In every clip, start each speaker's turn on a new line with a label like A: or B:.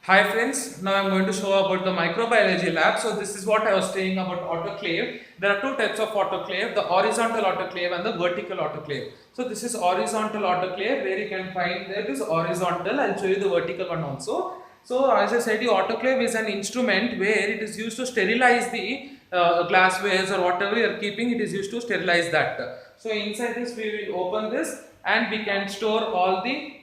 A: Hi friends, now I'm going to show about the microbiology lab. So this is what I was saying about autoclave. There are two types of autoclave, the horizontal autoclave and the vertical autoclave. So this is horizontal autoclave where you can find that is horizontal. I'll show you the vertical one also. So as I said, the autoclave is an instrument where it is used to sterilize the glasswares or whatever you are keeping, it is used to sterilize that. So inside this we will open this and we can store all the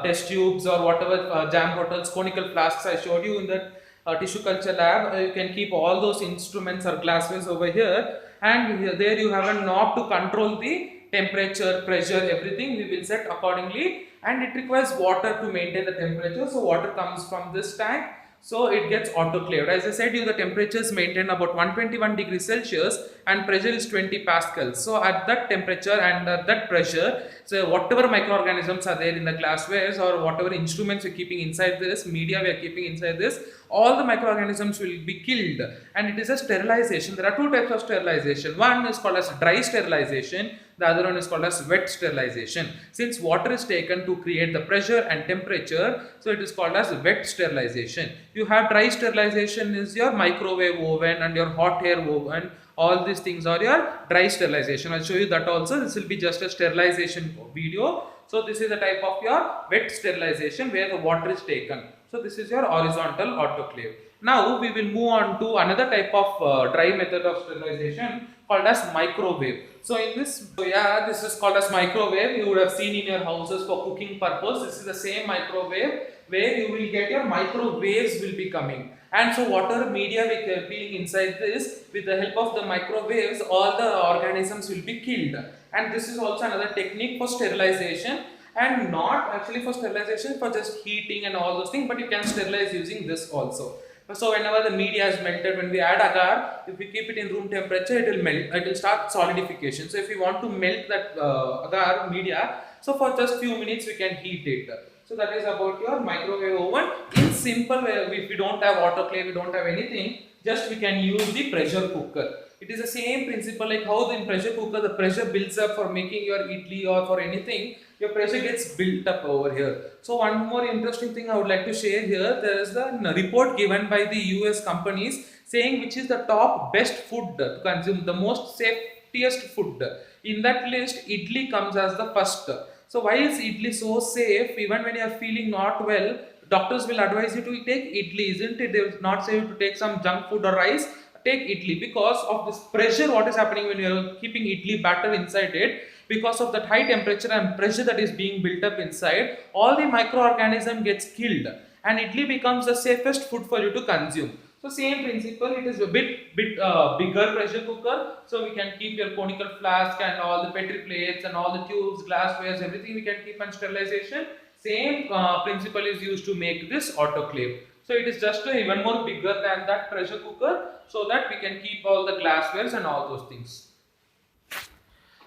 A: test tubes or whatever jam bottles, conical flasks I showed you in that tissue culture lab. You can keep all those instruments or glasswares over here, and there you have a knob to control the temperature, pressure, everything. We will set accordingly, and it requires water to maintain the temperature. So water comes from this tank, so it gets autoclaved. As I said, you the temperature is maintained about 121 degrees Celsius and pressure is 20 pascals. So at that temperature and at that pressure, so whatever microorganisms are there in the glasswares or whatever instruments we're keeping inside this, media we are keeping inside this, all the microorganisms will be killed, and it is a sterilization. There are two types of sterilization. One is called as dry sterilization, the other one is called as wet sterilization. Since water is taken to create the pressure and temperature, so it is called as wet sterilization. You have dry sterilization is your microwave oven and your hot air oven. All these things are your dry sterilization. I'll show you that also. This will be just a sterilization video. So this is a type of your wet sterilization where the water is taken. So this is your horizontal autoclave. Now we will move on to another type of dry method of sterilization called as microwave. So in this, so yeah, this is called as microwave. You would have seen in your houses for cooking purpose. This is the same microwave where you will get your microwaves will be coming. And so whatever media we are being inside this, with the help of the microwaves, all the organisms will be killed. And this is also another technique for sterilization, and not actually for sterilization for just heating and all those things, but you can sterilize using this also. So whenever the media is melted, when we add agar, if we keep it in room temperature, it will melt, it will start solidification. So if we want to melt that agar media, so for just few minutes we can heat it. So that is about your microwave oven. In simple way, if we don't have autoclave, we don't have anything, just we can use the pressure cooker. It is the same principle like how in pressure cooker the pressure builds up for making your idli or for anything, your pressure gets built up over here. So one more interesting thing I would like to share here, there is the report given by the US companies saying which is the top best food to consume, the most safest food. In that list, idli comes as the first. So why is idli so safe? Even when you are feeling not well, doctors will advise you to take idli, isn't it? They will not say you to take some junk food or rice. Take idli because of this pressure. What is happening when you are keeping idli batter inside it? Because of that high temperature and pressure that is being built up inside, all the microorganism gets killed, and idli becomes the safest food for you to consume. So same principle, it is a bit bigger pressure cooker, so we can keep your conical flask and all the petri plates and all the tubes, glasswares, everything we can keep on sterilization. Same principle is used to make this autoclave. So it is just even more bigger than that pressure cooker, so that we can keep all the glasswares and all those things.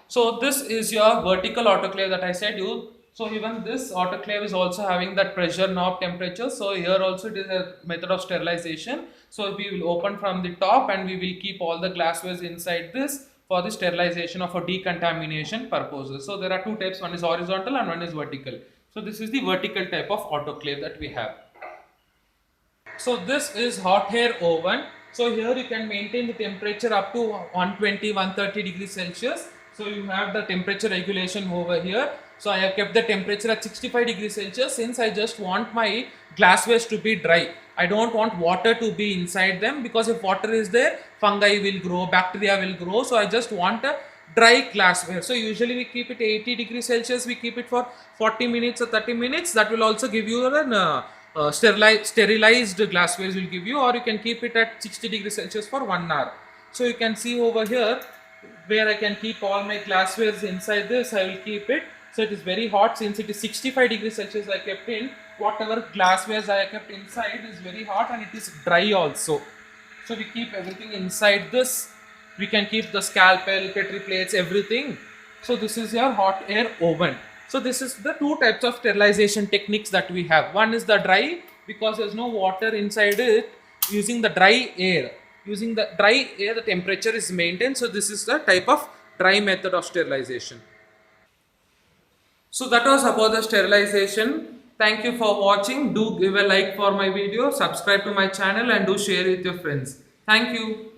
A: So this is your vertical autoclave that I said you. So even this autoclave is also having that pressure knob temperature. So here also it is a method of sterilization. So we will open from the top and we will keep all the glasswares inside this for the sterilization of a decontamination purposes. So there are two types, one is horizontal and one is vertical. So this is the vertical type of autoclave that we have. So this is hot air oven. So here you can maintain the temperature up to 120, 130 degrees Celsius. So you have the temperature regulation over here. So I have kept the temperature at 65 degrees Celsius since I just want my glasswares to be dry. I don't want water to be inside them, because if water is there, fungi will grow, bacteria will grow. So I just want a dry glassware. So usually we keep it 80 degrees Celsius, we keep it for 40 minutes or 30 minutes. That will also give you an sterilized glasswares will give you, or you can keep it at 60 degrees Celsius for 1 hour. So you can see over here where I can keep all my glasswares inside this. I will keep it. So it is very hot since it is 65 degrees Celsius I kept in. Whatever glasswares I kept inside is very hot and it is dry also. So we keep everything inside this. We can keep the scalpel, petri plates, everything. So this is your hot air oven. So this is the two types of sterilization techniques that we have. One is the dry, because there is no water inside it. Using the dry air, using the dry air, the temperature is maintained. So this is the type of dry method of sterilization. So that was about the sterilization Thank you for watching. Do give a like for my video, subscribe to my channel and do share with your friends. Thank you.